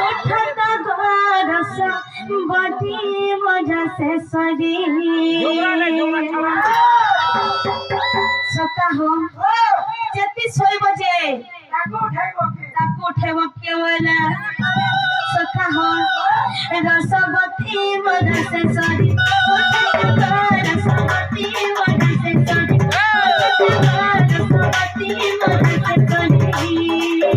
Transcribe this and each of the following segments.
उठता गरस बती मजा से सरी सका हो जति सोई बजे ताको उठेब केवल सका हो रसवती मजा से सरी उठता रसवती मजा से सरी रसवती मजा से सरी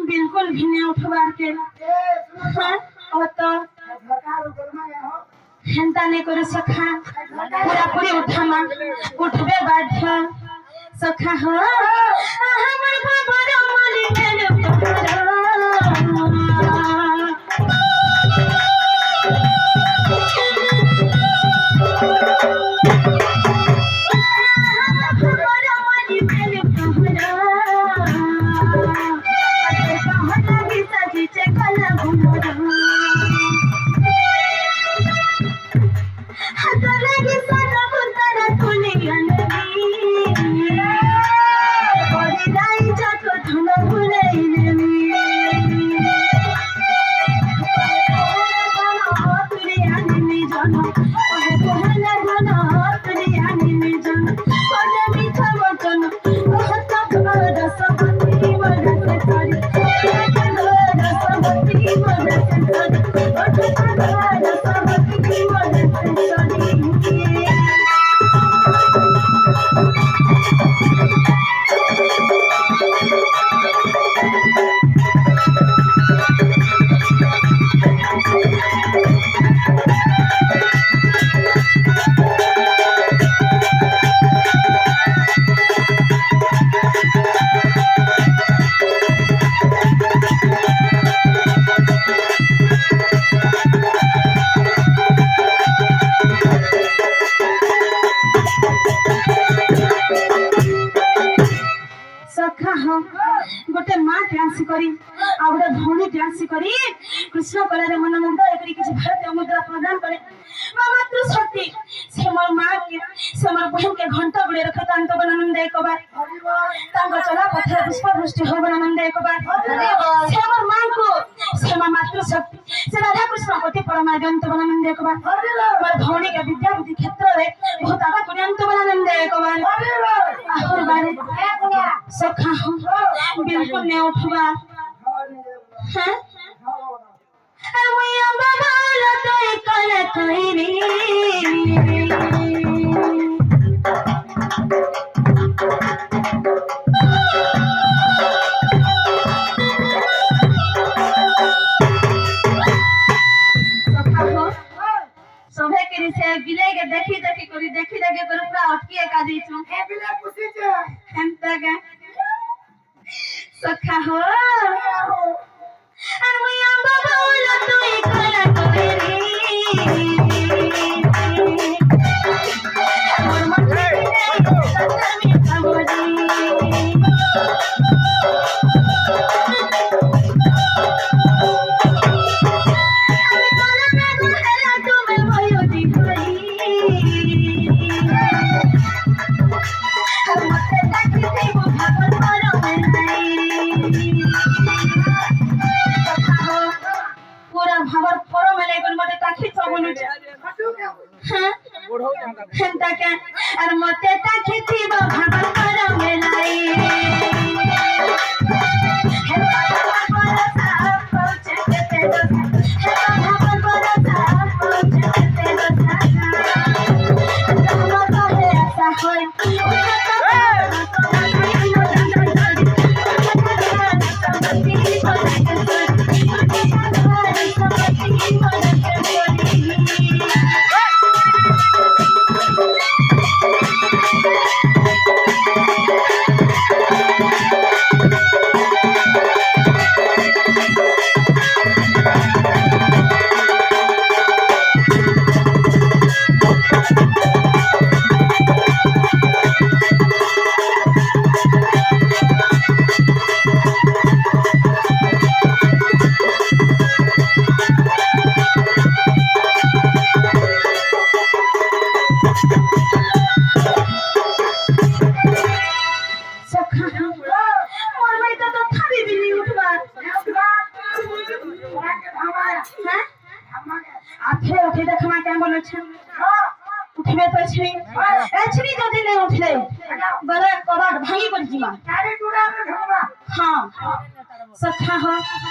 बिल्कुल भी नहीं उठवार के हेंता नहीं करे सखा पूरा पूरी उठामा उठबे बाध्य सखा हो हमर बाबर मली गेल गोटे माँ डांस करी आ गोटे भौणी डांस करी कृष्ण कलारे मनोनंद एकरी किछि भारतीय मुद्रा प्रदान करे मातृ शक्ति से मोर माँ के से मोर बहन के घंटा गुड़े रखे कांत बनानंद एक बार तांग चला पथर पुष्प वृष्टि हो बनानंद एक बार से मोर माँ को से मोर मातृ शक्ति से राधा कृष्ण कोटि परमानंद बनानंद एक बार मोर भौणी के विद्या बुद्धि क्षेत्र रे बहुत आगा पर्यंत बनानंद एक बार आहुर बारे सखा हो बिल्कुल नहीं उठवा हैं मैया बाबा तो कल कइरी सोभे के से बिले के देखी देखी करी देखी देखी कर पूरा अटकी का दैछु ए बिले खुशी छे हेंता का सखा हो मैया बाबा तो कल कइरी मोर मन में सतमी खबरी सखा मोर भाई तो थारी भी नहीं उठवा हैं आथे उठे देखमा के बोले छ उठबे तो छी एछनी जदी नहीं उठले बड़ा कबाड़ भांगी कर जीमा हां सखा हो